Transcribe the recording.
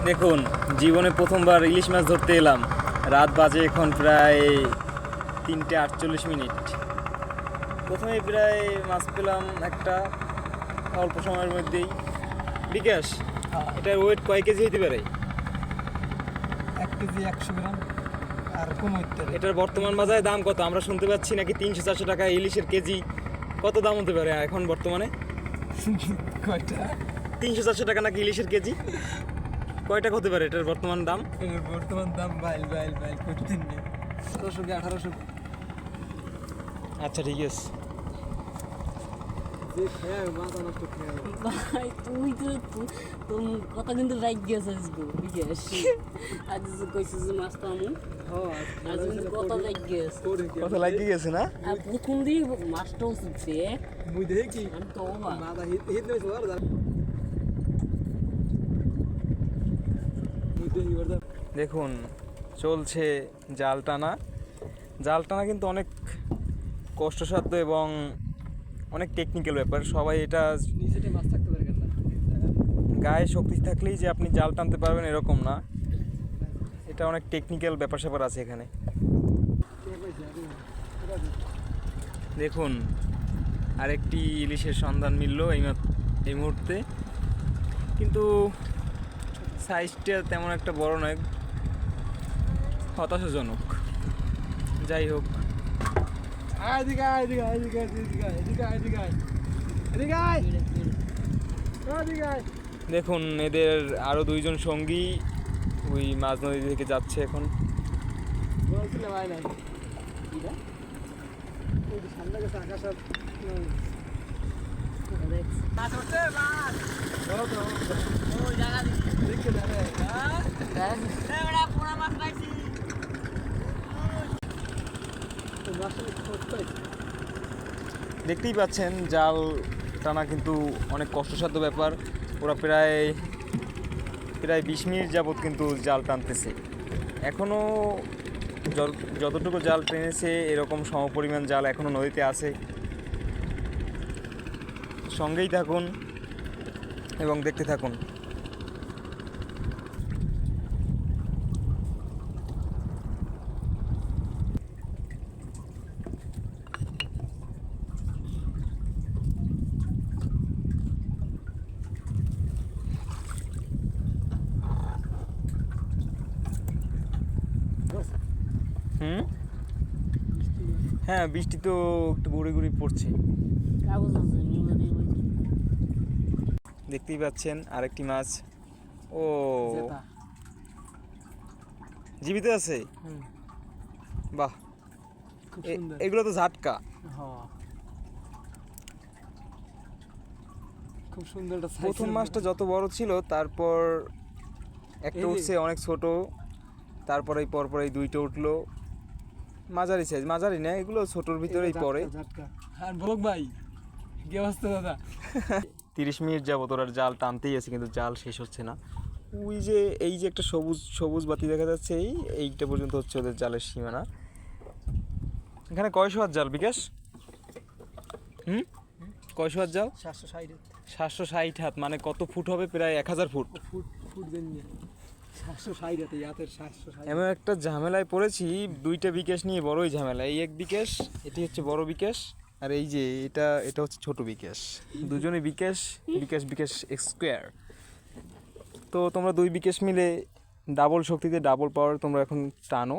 দেখুন, জীবনে প্রথমবার ইলিশ মাছ ধরতে এলাম। রাত বাজে এখন প্রায় 3:48। প্রথমে প্রায় মাছ পেলাম একটা, অল্প সময়ের মধ্যেই। বিকাশ, এটার ওয়েট কয় কেজি হইতে পারে? 1 কেজি 100 গ্রাম আর কম হইতে পারে। এটার বর্তমান বাজারে দাম কত? আমরা শুনতে পাচ্ছি নাকি 300-400 টাকা ইলিশের কেজি। কত দাম হতে পারে এখন বর্তমানে? কয়টা? 300-400 টাকা নাকি ইলিশের কেজি? কয় টাকা হতে পারে এটার বর্তমান দাম? এর বর্তমান দাম বাইল করতেন না 1700 কি 1800। আচ্ছা, ঠিক আছে। যে খেয়ে মাথা নষ্ট খেয়ে ভাই তুই তো তোর কথা কিন্তু রাইট গেছিস গো বিকাশ। আজ যে কইছিস যে মাছ তো আমি আজ কিন্তু কথা রাইট গেছ। কত লাগিয়ে গেছে না? আর প্রথম দিয়ে মাছটাও শিখছে মুই দেখি কি আমি তো অবাক। মাথা হিট নইছে আর মুই দেখি বড়। দেখুন, চলছে জাল টানা। জাল টানা কিন্তু অনেক কষ্টসাধ্য এবং অনেক টেকনিক্যাল ব্যাপার। সবাই এটা নিচেতে মাছ থাকতে পারে কেন? গায়ে শক্তি থাকলেই যে আপনি জাল টানতে পারবেন এরকম না। এটা অনেক টেকনিক্যাল ব্যাপার স্যাপার আছে এখানে। দেখুন, আরেকটি ইলিশের সন্ধান মিলল এই মুহূর্তে, কিন্তু সাইজটা তেমন একটা বড় নয়, হতাশাজনক। যাই হোক, দেখুন এদের আরও দুইজন সঙ্গী ওই মাঝ নদী থেকে যাচ্ছে এখন। বলছিলাম আয় নাই কিরা ওই যে সামনে গেছে আকাশ আর মাছ উঠছে মাছ বলো তো ওই জায়গা দিছি দেখে দাঁড়ে দেখ এবারে পুরা মাছ পাইছি। তো মাছের করতে দেখতেই পাচ্ছেন জাল টানা কিন্তু অনেক কষ্টসাধ্য ব্যাপার। ওরা প্রায় 20 মিনিট যাবৎ কিন্তু জাল টানতেছে। এখনও যতটুকু জাল টেনেছে এরকম সমপরিমাণ জাল এখনও নদীতে আছে। সঙ্গেই থাকুন এবং দেখতে থাকুন। হ্যাঁ, বৃষ্টি তো একটু গুঁড়ি গুঁড়ি পড়ছে। কাগজ আছে নিয়ে দিয়ে বইছি দেখতেই পাচ্ছেন আরেকটি মাছ। ও জেতা জীবিত আছে? বাহ, খুব সুন্দর। এগুলো তো ঝাটকা। হ্যাঁ খুব সুন্দর একটা প্রথম মাছটা যত বড় ছিল, তারপর একটা এই যে- উঠছে অনেক ছোট, তারপরে পরপর এই দুইটা উঠলো মাঝারি সাইজ। মাঝারি না, এগুলো ছোটোর ভিতরেই পড়ে। আর বলক ভাই কি অবস্থা দাদা? 30 মিনিট যাবত ওরা জাল টানতেই আছে, কিন্তু জাল শেষ হচ্ছে না। ওই যে এই যে একটা সবুজ সবুজ বাতি দেখা যাচ্ছে, এইটা পর্যন্ত হচ্ছে ওদের জালের সীমানা। এখানে কয়শো হাত জাল বিকাশ? কয়শো হাত জাল? 760 760 হাত, মানে কত ফুট হবে? প্রায় 1000 ফুট। ফুট দেন নিয়ে 760 হাতে ইয়াতের 760। এমন একটা ঝামেলায় পড়েছি, দুইটা বিকাশ নিয়ে বড়ই ঝামেলা। এই এক বিকাশ, এটি হচ্ছে বড় বিকাশ, আর এই যে এটা হচ্ছে ছোট বিকাশ। দুজনে বিকাশ বিকাশ বিকাশ স্কোয়ার। তো তোমরা দুই বিকাশ মিলে ডাবল শক্তিতে ডাবল পাওয়ার তোমরা এখন টানো।